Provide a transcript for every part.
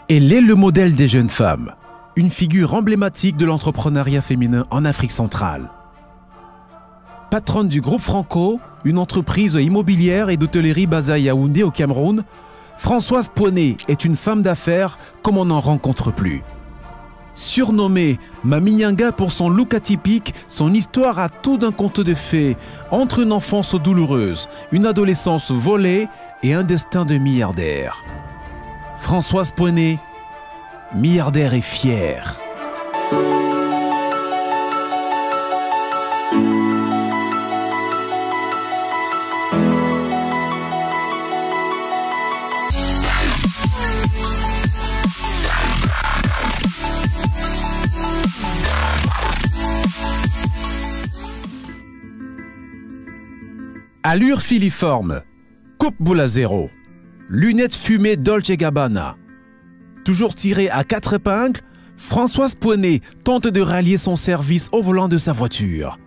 Elle est le modèle des jeunes femmes, une figure emblématique de l'entrepreneuriat féminin en Afrique centrale. Patronne du groupe Franco, une entreprise immobilière et d'hôtellerie basée à Yaoundé au Cameroun, Françoise Poné est une femme d'affaires comme on n'en rencontre plus. Surnommée Mami Nyanga pour son look atypique, son histoire a tout d'un conte de fées, entre une enfance douloureuse, une adolescence volée et un destin de milliardaire. Françoise Poné, milliardaire et fière. Allure filiforme, coupe boule à zéro, lunettes fumées Dolce & Gabbana. Toujours tirée à 4 épingles, Françoise Poné tente de rallier son service au volant de sa voiture.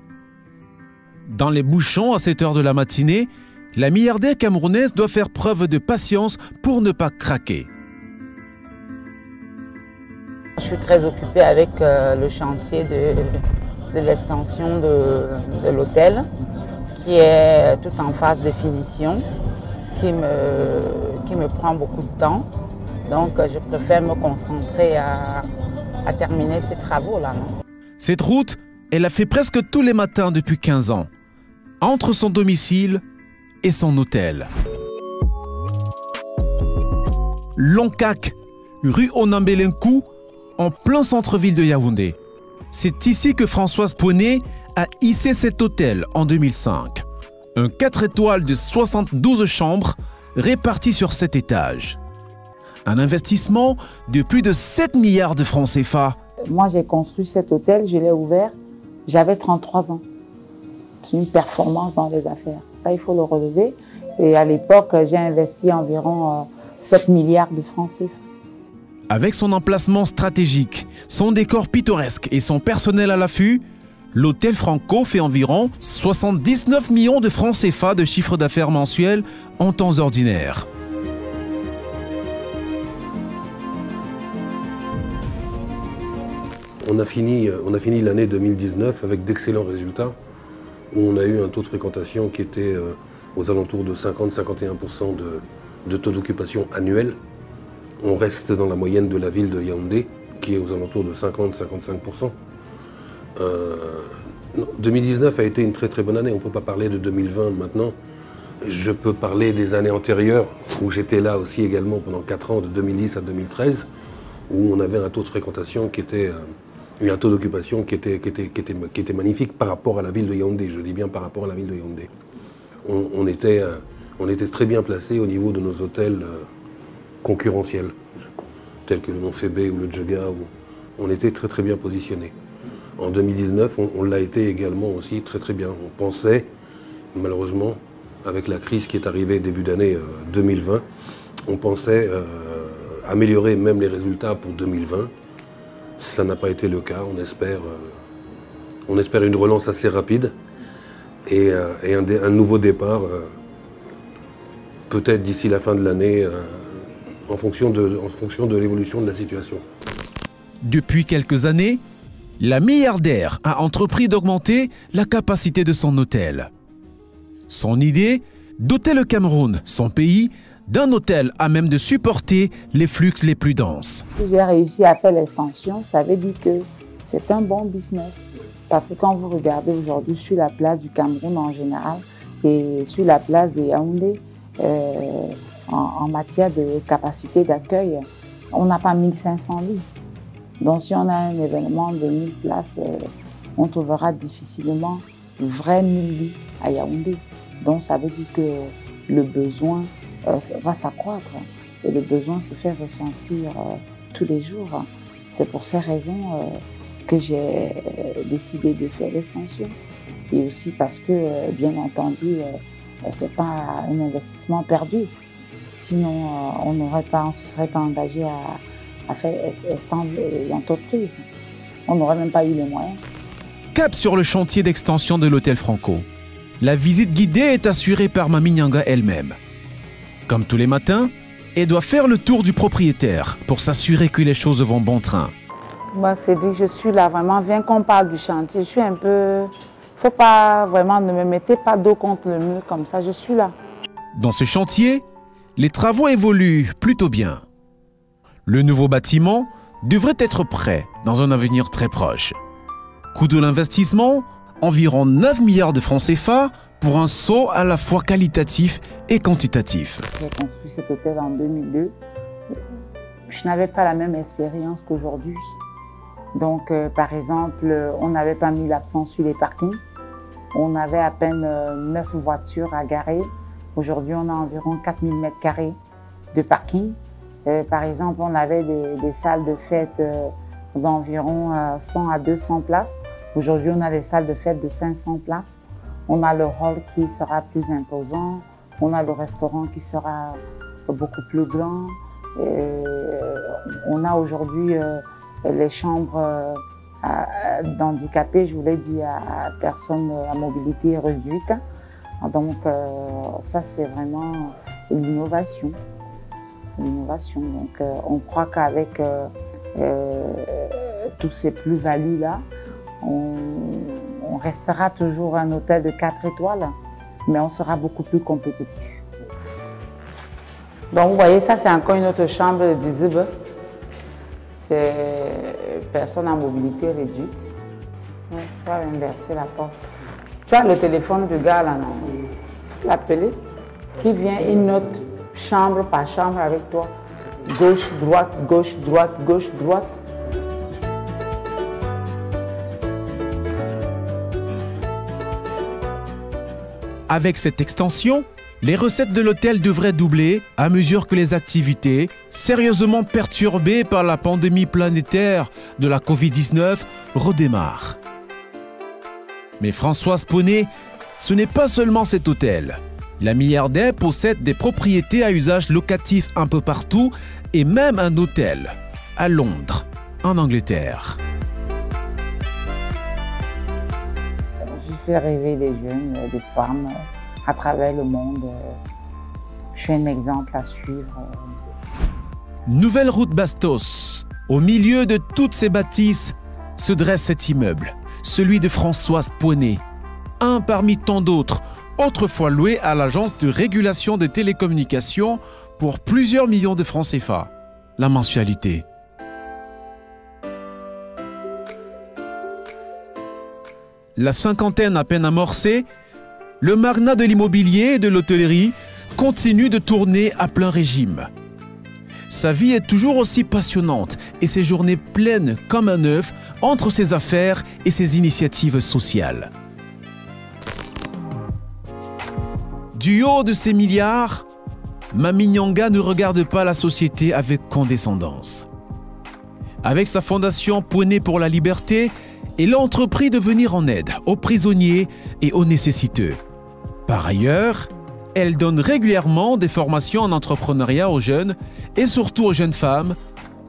Dans les bouchons à 7 heures de la matinée, la milliardaire camerounaise doit faire preuve de patience pour ne pas craquer. Je suis très occupée avec le chantier de l'extension de l'hôtel, qui est tout en phase de finition, qui me prend beaucoup de temps. Donc je préfère me concentrer à terminer ces travaux-là. Cette route, elle a fait presque tous les matins depuis 15 ans, entre son domicile et son hôtel. Lonkac, rue Onambelenkou, en plein centre-ville de Yaoundé. C'est ici que Françoise Poné a hissé cet hôtel en 2005. Un 4 étoiles de 72 chambres réparties sur 7 étages. Un investissement de plus de 7 milliards de francs CFA. Moi, j'ai construit cet hôtel, je l'ai ouvert, j'avais 33 ans. C'est une performance dans les affaires. Ça, il faut le relever. Et à l'époque, j'ai investi environ 7 milliards de francs CFA. Avec son emplacement stratégique, son décor pittoresque et son personnel à l'affût, l'hôtel Franco fait environ 79 millions de francs CFA de chiffre d'affaires mensuel en temps ordinaire. On a fini l'année 2019 avec d'excellents résultats, où on a eu un taux de fréquentation qui était aux alentours de 50-51% de taux d'occupation annuel. On reste dans la moyenne de la ville de Yaoundé, qui est aux alentours de 50-55%. 2019 a été une très très bonne année. On ne peut pas parler de 2020 maintenant. Je peux parler des années antérieures, où j'étais là aussi également pendant 4 ans, de 2010 à 2013, où on avait un taux de fréquentation qui était... un taux d'occupation qui était magnifique par rapport à la ville de Yaoundé. Je dis bien par rapport à la ville de Yaoundé. On était très bien placés au niveau de nos hôtels concurrentiels, tels que le Montfébé ou le Djega, où on était très très bien positionnés. En 2019, on l'a été également aussi très très bien. On pensait, malheureusement, avec la crise qui est arrivée début d'année 2020, on pensait améliorer même les résultats pour 2020. Ça n'a pas été le cas. On espère une relance assez rapide et un nouveau départ, peut-être d'ici la fin de l'année, en fonction de l'évolution de la situation. Depuis quelques années, la milliardaire a entrepris d'augmenter la capacité de son hôtel. Son idée, doter le Cameroun, son pays, d'un hôtel à même de supporter les flux les plus denses. Si j'ai réussi à faire l'extension, ça veut dire que c'est un bon business. Parce que quand vous regardez aujourd'hui sur la place du Cameroun en général et sur la place de Yaoundé, en matière de capacité d'accueil, on n'a pas 1500 lits. Donc si on a un événement de 1000 places, on trouvera difficilement vrai 1000 lits à Yaoundé. Donc ça veut dire que le besoin va s'accroître et le besoin se fait ressentir tous les jours. C'est pour ces raisons que j'ai décidé de faire l'extension. Et aussi parce que, bien entendu, ce n'est pas un investissement perdu. Sinon, on ne se serait pas engagé à faire extendre l'entreprise. On n'aurait même pas eu les moyens. Cap sur le chantier d'extension de l'hôtel Franco. La visite guidée est assurée par Mami Nyanga elle-même. Comme tous les matins, et doit faire le tour du propriétaire pour s'assurer que les choses vont bon train. Moi, c'est dit, je suis là vraiment, viens qu'on parle du chantier. Je suis un peu... Faut pas vraiment, ne me mettez pas dos contre le mur comme ça, je suis là. Dans ce chantier, les travaux évoluent plutôt bien. Le nouveau bâtiment devrait être prêt dans un avenir très proche. Coût de l'investissement, environ 9 milliards de francs CFA pour un saut à la fois qualitatif et quantitatif. J'ai construit cet hôtel en 2002. Je n'avais pas la même expérience qu'aujourd'hui. Donc, par exemple, on n'avait pas mis l'accent sur les parkings. On avait à peine 9 voitures à garer. Aujourd'hui, on a environ 4000 m² de parking. Par exemple, on avait des salles de fête d'environ 100 à 200 places. Aujourd'hui, on a des salles de fête de 500 places. On a le hall qui sera plus imposant. On a le restaurant qui sera beaucoup plus grand. On a aujourd'hui les chambres d'handicapés, je vous l'ai dit, à personnes à mobilité réduite. Donc, ça, c'est vraiment l'innovation. Donc, on croit qu'avec tous ces plus-values-là, on restera toujours un hôtel de 4 étoiles, mais on sera beaucoup plus compétitif. Donc, vous voyez, ça, c'est encore une autre chambre d'Izib. C'est personne à mobilité réduite. On va inverser la porte. Tu as le téléphone du gars là, non? L'appeler. Qui vient, il note chambre par chambre avec toi. Gauche, droite, gauche, droite, gauche, droite. Avec cette extension, les recettes de l'hôtel devraient doubler à mesure que les activités, sérieusement perturbées par la pandémie planétaire de la Covid-19, redémarrent. Mais Françoise Poney, ce n'est pas seulement cet hôtel. La milliardaire possède des propriétés à usage locatif un peu partout et même un hôtel à Londres, en Angleterre. Je fais rêver des jeunes, des femmes à travers le monde. Je suis un exemple à suivre. Nouvelle route Bastos. Au milieu de toutes ces bâtisses se dresse cet immeuble, celui de Françoise Poney, un parmi tant d'autres, autrefois loué à l'agence de régulation des télécommunications pour plusieurs millions de francs CFA. La mensualité. La cinquantaine à peine amorcée, le magnat de l'immobilier et de l'hôtellerie continue de tourner à plein régime. Sa vie est toujours aussi passionnante et ses journées pleines comme un œuf entre ses affaires et ses initiatives sociales. Du haut de ses milliards, Mami Nyanga ne regarde pas la société avec condescendance. Avec sa fondation Poney pour la liberté, elle a entrepris de venir en aide aux prisonniers et aux nécessiteux. Par ailleurs, elle donne régulièrement des formations en entrepreneuriat aux jeunes et surtout aux jeunes femmes,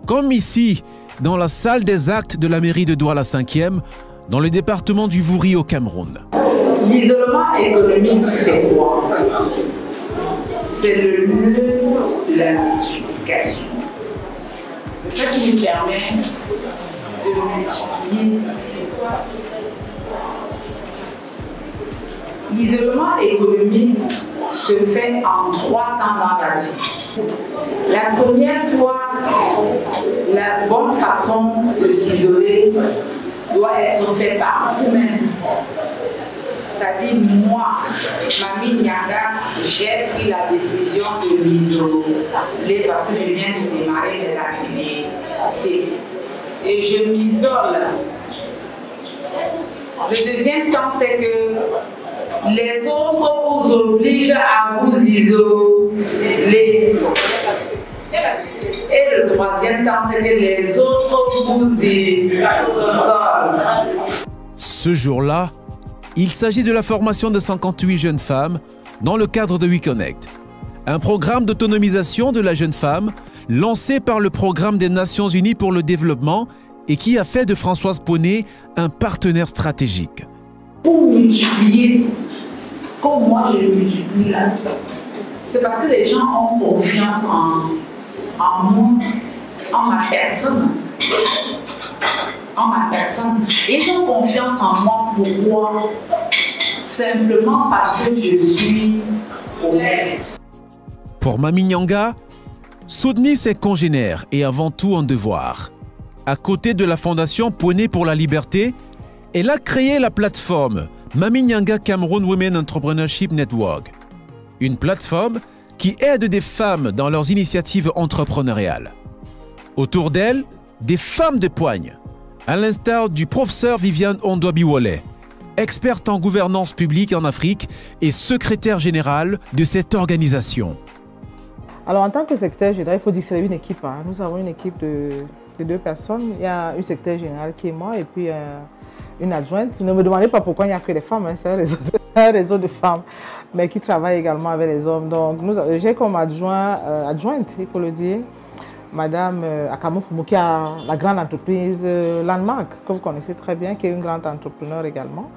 comme ici, dans la salle des actes de la mairie de Douala 5e, dans le département du Vouri au Cameroun. L'isolement économique, c'est quoi? C'est le lieu de la multiplication. C'est ça qui nous permet de multiplier. L'isolement économique se fait en 3 temps dans la vie. La première fois, la bonne façon de s'isoler doit être faite par vous-même. C'est-à-dire, moi, Mami Nyanga, j'ai pris la décision de m'isoler parce que je viens de démarrer mes activités. Et je m'isole. Le deuxième temps, c'est que les autres vous obligent à vous isoler. Et le troisième temps, c'est que les autres vous isolent. Ce jour-là, il s'agit de la formation de 58 jeunes femmes dans le cadre de WeConnect, un programme d'autonomisation de la jeune femme lancé par le Programme des Nations Unies pour le développement et qui a fait de Françoise Poney un partenaire stratégique. Pour multiplier, comme moi je multiplie la vie, c'est parce que les gens ont confiance en moi, en ma personne. En ma personne. Et ils ont confiance en moi. Pourquoi? Simplement parce que je suis honnête. Pour Mami Nyanga, soutenir ses congénères est avant tout un devoir. À côté de la Fondation Poney pour la Liberté, elle a créé la plateforme Mami Nyanga Cameroun Women Entrepreneurship Network. Une plateforme qui aide des femmes dans leurs initiatives entrepreneuriales. Autour d'elle, des femmes de poigne, à l'instar du professeur Viviane Ondoabiwole, experte en gouvernance publique en Afrique et secrétaire générale de cette organisation. Alors en tant que secrétaire général, il faut dire que c'est une équipe. Hein. Nous avons une équipe de 2 personnes. Il y a une secrétaire générale qui est moi et puis une adjointe. Ne me demandez pas pourquoi il n'y a que des femmes, hein. C'est un réseau de femmes, mais qui travaillent également avec les hommes. Donc j'ai comme adjointe, il faut le dire, Madame Akamou Fumu, qui a la grande entreprise Landmark, que vous connaissez très bien, qui est une grande entrepreneur également.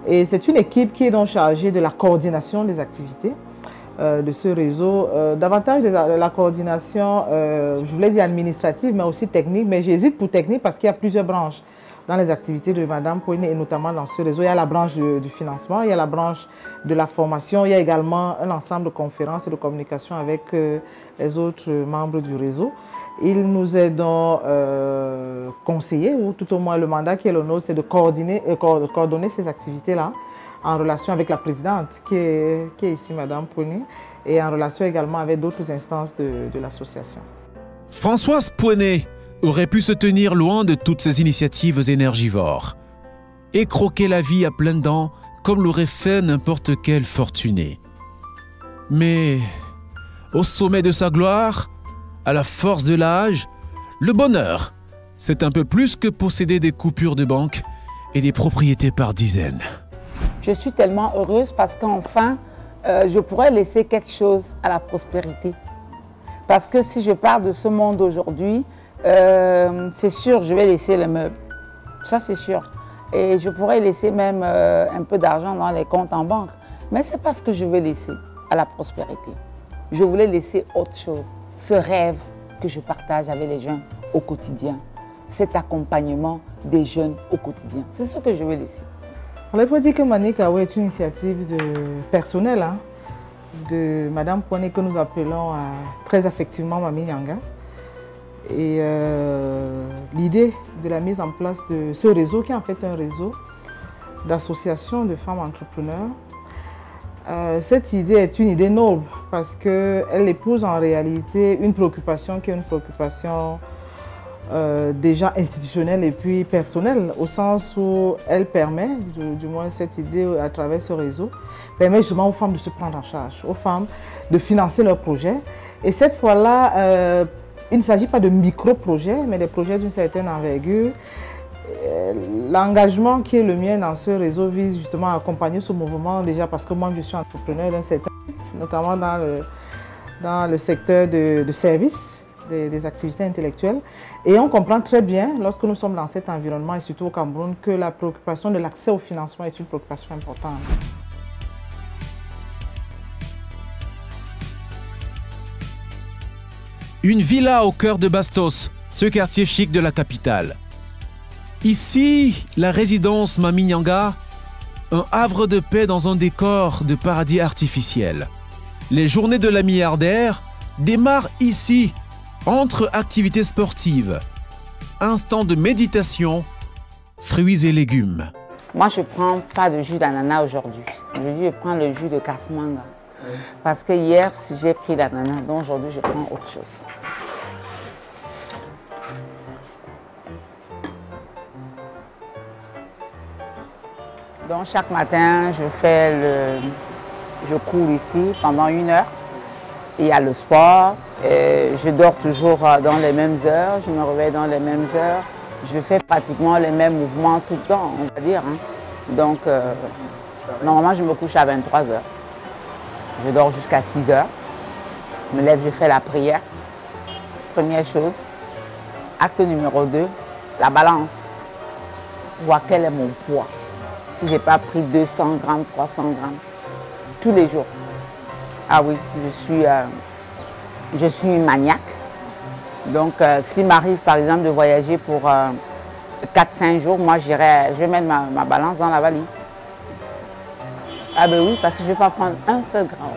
Et c'est une équipe qui est donc chargée de la coordination des activités de ce réseau. Davantage de la coordination, je voulais dire administrative, mais aussi technique, mais j'hésite pour technique parce qu'il y a plusieurs branches dans les activités de Madame Poney et notamment dans ce réseau. Il y a la branche du financement, il y a la branche de la formation, il y a également un ensemble de conférences et de communication avec les autres membres du réseau. Ils nous aident conseillers, ou tout au moins le mandat qui est le nôtre, c'est de coordonner ces activités-là en relation avec la présidente qui est ici, Madame Poney, et en relation également avec d'autres instances de l'association. Françoise Poney aurait pu se tenir loin de toutes ces initiatives énergivores et croquer la vie à pleines dents comme l'aurait fait n'importe quel fortuné. Mais au sommet de sa gloire, à la force de l'âge, le bonheur, c'est un peu plus que posséder des coupures de banque et des propriétés par dizaines. Je suis tellement heureuse parce qu'enfin, je pourrais laisser quelque chose à la prospérité. Parce que si je pars de ce monde aujourd'hui, c'est sûr, je vais laisser les meubles. Ça, c'est sûr. Et je pourrais laisser même un peu d'argent dans les comptes en banque. Mais ce n'est pas ce que je veux laisser à la prospérité. Je voulais laisser autre chose. Ce rêve que je partage avec les jeunes au quotidien. Cet accompagnement des jeunes au quotidien. C'est ce que je veux laisser. Il faut dire que Mani Kawe est une initiative personnelle de Madame Poney que nous appelons très affectivement Mami Nyanga. Et l'idée de la mise en place de ce réseau, qui est en fait un réseau d'associations de femmes entrepreneurs, cette idée est une idée noble parce qu'elle épouse en réalité une préoccupation qui est une préoccupation déjà institutionnelle et puis personnelle, au sens où elle permet, du moins cette idée à travers ce réseau, permet justement aux femmes de se prendre en charge, aux femmes de financer leurs projets. Et cette fois-là, il ne s'agit pas de micro-projets, mais des projets d'une certaine envergure. L'engagement qui est le mien dans ce réseau vise justement à accompagner ce mouvement, déjà parce que moi je suis entrepreneur d'un certain type, notamment dans le secteur de services, des activités intellectuelles. Et on comprend très bien, lorsque nous sommes dans cet environnement, et surtout au Cameroun, que la préoccupation de l'accès au financement est une préoccupation importante. Une villa au cœur de Bastos, ce quartier chic de la capitale. Ici, la résidence Mami Nyanga, un havre de paix dans un décor de paradis artificiel. Les journées de la milliardaire démarrent ici, entre activités sportives, instants de méditation, fruits et légumes. Moi, je ne prends pas de jus d'ananas aujourd'hui. Aujourd'hui, je prends le jus de Kasmanga. Parce que hier, j'ai pris l'ananas, donc aujourd'hui, je prends autre chose. Donc, chaque matin, je cours ici pendant 1 heure. Il y a le sport. Je dors toujours dans les mêmes heures, je me réveille dans les mêmes heures. Je fais pratiquement les mêmes mouvements tout le temps, on va dire. Donc, normalement, je me couche à 23 heures. Je dors jusqu'à 6 heures. Je me lève, je fais la prière. Première chose. Acte numéro 2, la balance. Voir quel est mon poids. Si je n'ai pas pris 200 grammes, 300 grammes, tous les jours. Ah oui, je suis une maniaque. Donc, s'il m'arrive par exemple de voyager pour 4-5 jours, moi je vais mettre ma balance dans la valise. Ah ben oui, parce que je ne vais pas prendre un seul gramme.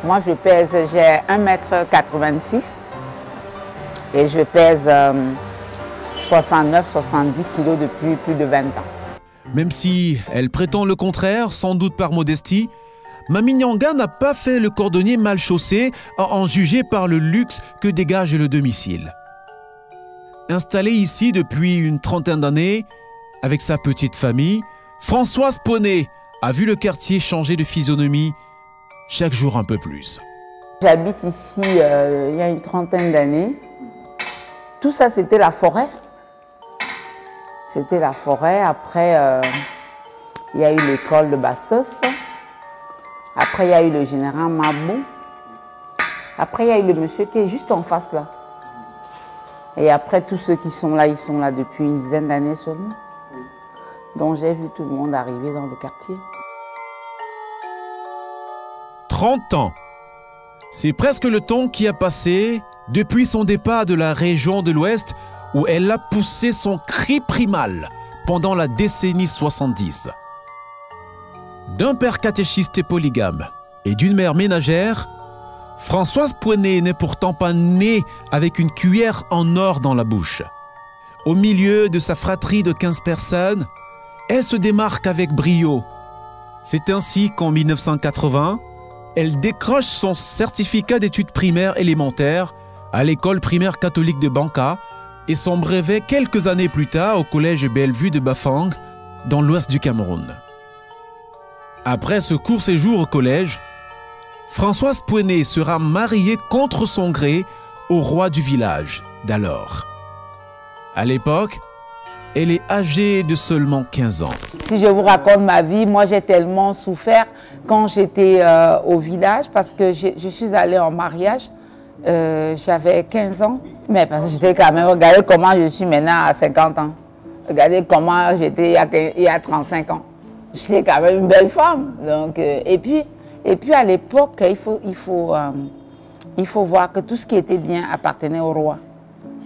Moi j'ai 1,86 m et je pèse 69-70 kg depuis plus de 20 ans. Même si elle prétend le contraire, sans doute par modestie, Mamie Nyanga n'a pas fait le cordonnier mal chaussé à en juger par le luxe que dégage le domicile. Installée ici depuis une trentaine d'années, avec sa petite famille, Françoise Poney a vu le quartier changer de physionomie chaque jour un peu plus. J'habite ici il y a une trentaine d'années. Tout ça, c'était la forêt. C'était la forêt. Après, il y a eu l'école de Bastos. Après, il y a eu le général Mabou. Après, il y a eu le monsieur qui est juste en face là. Et après, tous ceux qui sont là, ils sont là depuis une dizaine d'années seulement. Donc, j'ai vu tout le monde arriver dans le quartier. 30 ans. C'est presque le temps qui a passé depuis son départ de la région de l'Ouest où elle a poussé son cri primal pendant la décennie 70. D'un père catéchiste et polygame et d'une mère ménagère, Françoise Poney n'est pourtant pas née avec une cuillère en or dans la bouche. Au milieu de sa fratrie de 15 personnes, elle se démarque avec brio. C'est ainsi qu'en 1980, elle décroche son certificat d'études primaires élémentaires à l'école primaire catholique de Banka et son brevet quelques années plus tard au collège Bellevue de Bafang, dans l'ouest du Cameroun. Après ce court séjour au collège, Françoise Poney sera mariée contre son gré au roi du village d'alors. À l'époque, elle est âgée de seulement 15 ans. Si je vous raconte ma vie, moi j'ai tellement souffert quand j'étais au village parce que je suis allée en mariage, j'avais 15 ans. Mais parce que j'étais quand même, regardez comment je suis maintenant à 50 ans. Regardez comment j'étais il y a 35 ans. J'étais quand même une belle femme. Donc, et puis à l'époque, il faut voir que tout ce qui était bien appartenait au roi.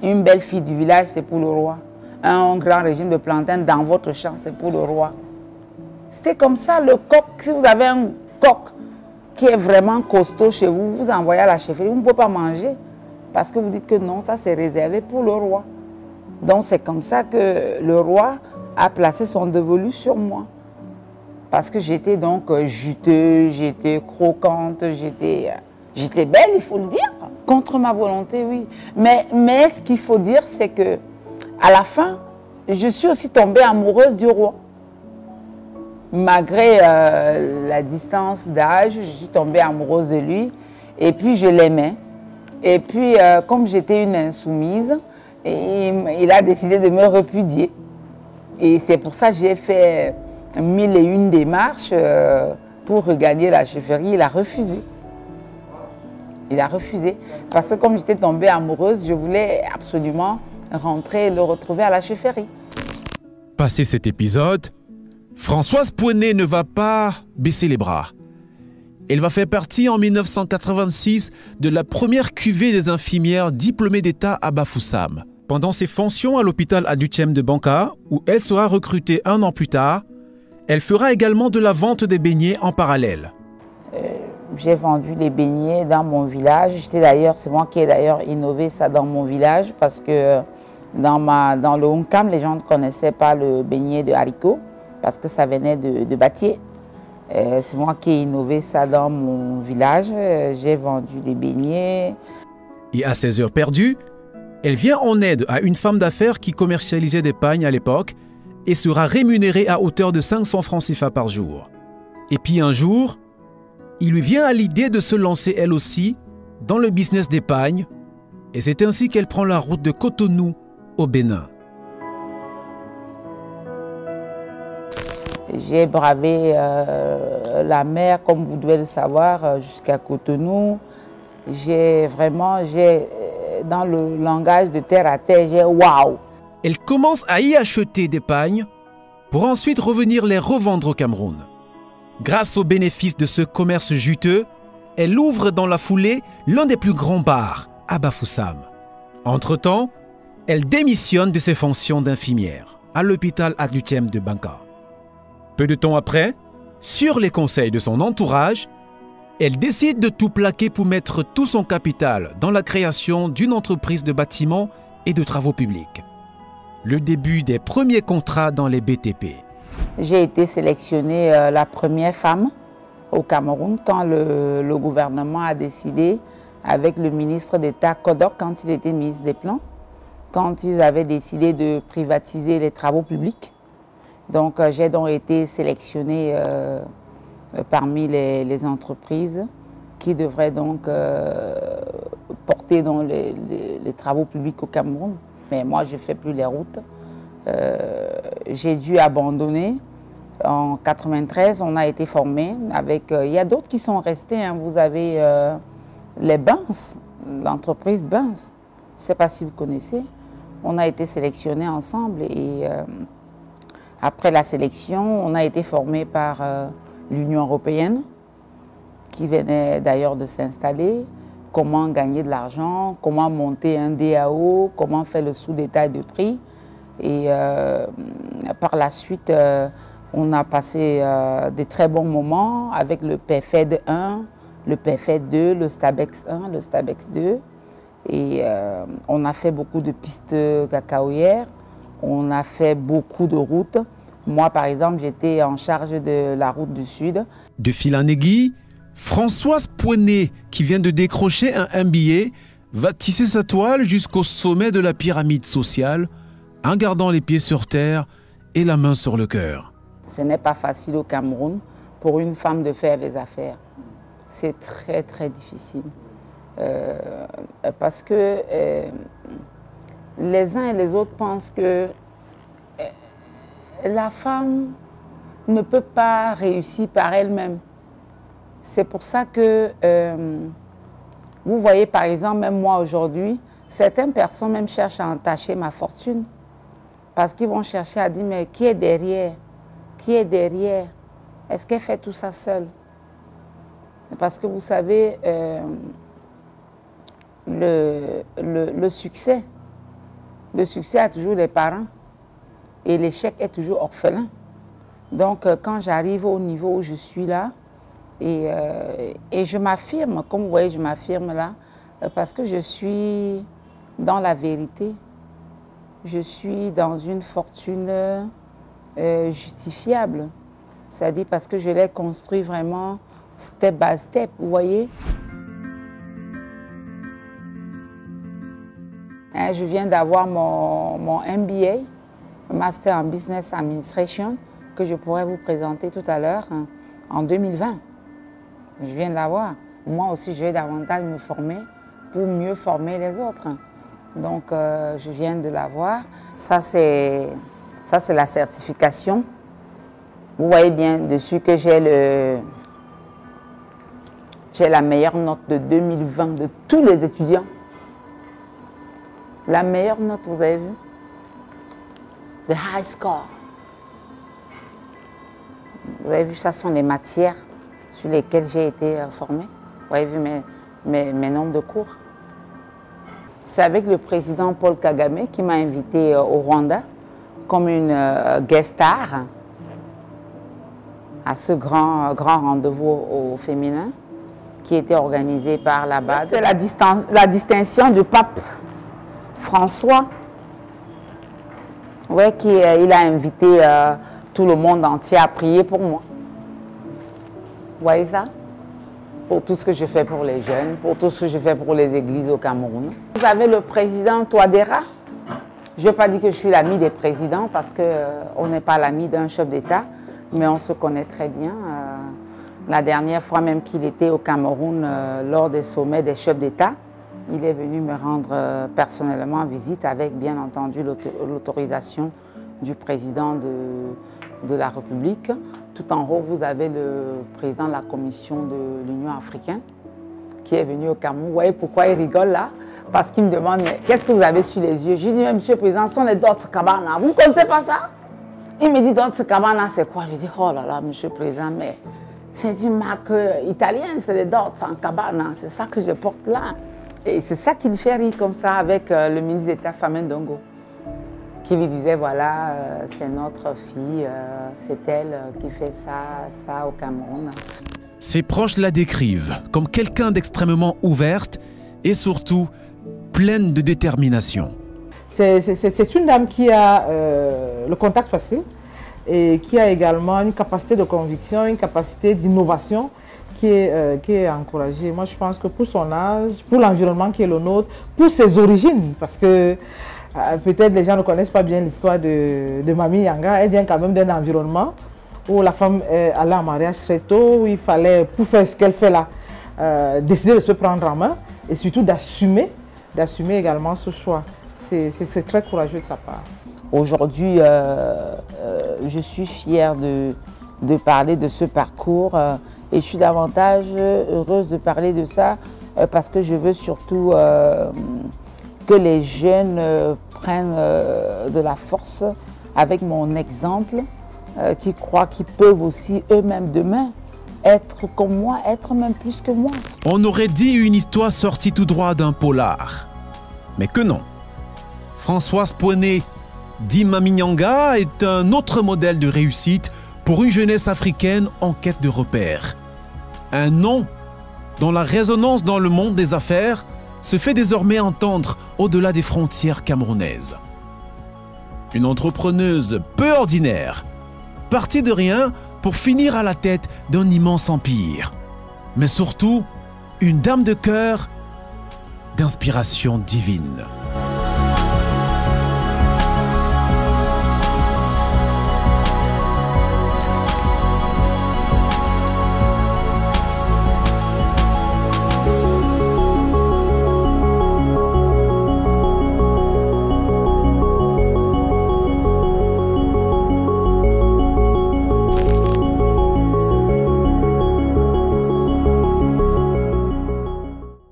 Une belle fille du village, c'est pour le roi. Un grand régime de plantains dans votre champ, c'est pour le roi. C'était comme ça, le coq. Si vous avez un coq qui est vraiment costaud chez vous, vous envoyez à la chefferie, vous ne pouvez pas manger. Parce que vous dites que non, ça c'est réservé pour le roi. Donc c'est comme ça que le roi a placé son dévolu sur moi. Parce que j'étais donc juteuse, j'étais croquante, j'étais belle, il faut le dire. Contre ma volonté, oui. Mais ce qu'il faut dire, c'est que à la fin, je suis aussi tombée amoureuse du roi. Malgré la distance d'âge, je suis tombée amoureuse de lui. Et puis, je l'aimais. Et puis, comme j'étais une insoumise, il a décidé de me repudier. Et c'est pour ça que j'ai fait 1001 démarches pour regagner la chefferie. Il a refusé. Il a refusé. Parce que comme j'étais tombée amoureuse, je voulais absolument rentrer et le retrouver à la chefferie. Passé cet épisode, Françoise Poney ne va pas baisser les bras. Elle va faire partie en 1986 de la première cuvée des infirmières diplômées d'État à Bafoussam. Pendant ses fonctions à l'hôpital Adutchem de Banka, où elle sera recrutée un an plus tard, elle fera également de la vente des beignets en parallèle. J'ai vendu les beignets dans mon village. C'est moi qui ai d'ailleurs innové ça dans mon village parce que dans le Hunkam, les gens ne connaissaient pas le beignet de haricots parce que ça venait de Batié. C'est moi qui ai innové ça dans mon village. J'ai vendu des beignets. Et à ses heures perdues, elle vient en aide à une femme d'affaires qui commercialisait des pagnes à l'époque et sera rémunérée à hauteur de 500 francs CFA par jour. Et puis un jour, il lui vient à l'idée de se lancer elle aussi dans le business des pagnes et c'est ainsi qu'elle prend la route de Cotonou au Bénin. J'ai bravé la mer, comme vous devez le savoir, jusqu'à Cotonou. Dans le langage de terre à terre, j'ai waouh. Elle commence à y acheter des pagnes pour ensuite revenir les revendre au Cameroun. Grâce aux bénéfices de ce commerce juteux, elle ouvre dans la foulée l'un des plus grands bars, à Bafoussam. Entre-temps, elle démissionne de ses fonctions d'infirmière à l'hôpital Adlutiem de Banka. Peu de temps après, sur les conseils de son entourage, elle décide de tout plaquer pour mettre tout son capital dans la création d'une entreprise de bâtiments et de travaux publics. Le début des premiers contrats dans les BTP. J'ai été sélectionnée la première femme au Cameroun quand le gouvernement a décidé, avec le ministre d'État Kodok, quand il était ministre des Plans, quand ils avaient décidé de privatiser les travaux publics. Donc j'ai donc été sélectionnée parmi les entreprises qui devraient donc porter dans les travaux publics au Cameroun. Mais moi, je ne fais plus les routes. J'ai dû abandonner. En 93, on a été formés avec... Il y a d'autres qui sont restés. Hein. Vous avez les Benz, l'entreprise Benz. Je ne sais pas si vous connaissez. On a été sélectionnés ensemble et après la sélection, on a été formés par l'Union européenne qui venait d'ailleurs de s'installer. Comment gagner de l'argent, comment monter un DAO, comment faire le sous-détail de prix. Et par la suite, on a passé des très bons moments avec le PFED 1, le PFED 2, le Stabex 1, le Stabex 2. Et on a fait beaucoup de pistes cacaoyères, on a fait beaucoup de routes. Moi, par exemple, j'étais en charge de la route du Sud. De fil en aiguille, Françoise Poinet, qui vient de décrocher un MBA, va tisser sa toile jusqu'au sommet de la pyramide sociale en gardant les pieds sur terre et la main sur le cœur. Ce n'est pas facile au Cameroun pour une femme de faire les affaires. C'est très, très difficile. Parce que les uns et les autres pensent que la femme ne peut pas réussir par elle-même. C'est pour ça que, vous voyez par exemple, même moi aujourd'hui, certaines personnes même cherchent à entacher ma fortune. Parce qu'ils vont chercher à dire, mais qui est derrière? Qui est derrière? Est-ce qu'elle fait tout ça seule? Parce que vous savez, le succès a toujours les parents et l'échec est toujours orphelin. Donc quand j'arrive au niveau où je suis là, et je m'affirme, comme vous voyez, je m'affirme là, parce que je suis dans la vérité. Je suis dans une fortune justifiable. C'est-à-dire parce que je l'ai construit vraiment step by step, vous voyez. Je viens d'avoir mon MBA, Master en Business Administration, que je pourrais vous présenter tout à l'heure en 2020. Je viens de l'avoir. Moi aussi, je vais davantage me former pour mieux former les autres. Donc, je viens de l'avoir. Ça, c'est la certification. Vous voyez bien dessus que j'ai la meilleure note de 2020 de tous les étudiants. La meilleure note, vous avez vu? The high score. Vous avez vu, ça sont les matières sur lesquelles j'ai été formée. Vous avez vu mes nombres de cours. C'est avec le président Paul Kagame qui m'a invité au Rwanda comme une guest star à ce grand rendez-vous au féminin qui était organisé par la base. C'est la distinction du pape François, ouais, il a invité tout le monde entier à prier pour moi. Vous voyez ça? Pour tout ce que je fais pour les jeunes, pour tout ce que je fais pour les églises au Cameroun. Vous avez le président Touadéra. Je ne veux pas dire que je suis l'ami des présidents parce qu'on n'est pas l'ami d'un chef d'État, mais on se connaît très bien. La dernière fois même qu'il était au Cameroun lors des sommets des chefs d'État, il est venu me rendre personnellement en visite avec, bien entendu, l'autorisation du président de la République. Tout en haut, vous avez le président de la Commission de l'Union africaine qui est venu au Cameroun. Vous voyez pourquoi il rigole là? Parce qu'il me demande, mais qu'est-ce que vous avez sur les yeux? Je lui dis, mais monsieur le président, ce sont les Dolce Gabbana. Vous ne connaissez pas ça? Il me dit, Dolce Gabbana, c'est quoi? Je dis, oh là là, monsieur le président, mais C'est une marque italienne, c'est les Dolce & Gabbana, c'est ça que je porte là. Et c'est ça qui le fait rire comme ça avec le ministre d'État Famine Ndongo, qui lui disait voilà, c'est notre fille, c'est elle qui fait ça au Cameroun. Ses proches la décrivent comme quelqu'un d'extrêmement ouverte et surtout pleine de détermination. C'est une dame qui a le contact facile et qui a également une capacité de conviction, une capacité d'innovation qui est encouragée. Moi, je pense que pour son âge, pour l'environnement qui est le nôtre, pour ses origines, parce que peut-être les gens ne connaissent pas bien l'histoire de Mamie Yanga, elle vient quand même d'un environnement où la femme allait en mariage très tôt, où il fallait, pour faire ce qu'elle fait là, décider de se prendre en main et surtout d'assumer également ce choix. C'est très courageux de sa part. Aujourd'hui, je suis fière de parler de ce parcours et je suis davantage heureuse de parler de ça parce que je veux surtout que les jeunes prennent de la force avec mon exemple, qui croient qu'ils peuvent aussi eux-mêmes demain être comme moi, être même plus que moi. On aurait dit une histoire sortie tout droit d'un polar. Mais que non. Françoise Pouéné, dit Mamie Yanga, est un autre modèle de réussite pour une jeunesse africaine en quête de repères. Un nom dont la résonance dans le monde des affaires se fait désormais entendre au-delà des frontières camerounaises. Une entrepreneuse peu ordinaire, partie de rien pour finir à la tête d'un immense empire. Mais surtout, une dame de cœur d'inspiration divine.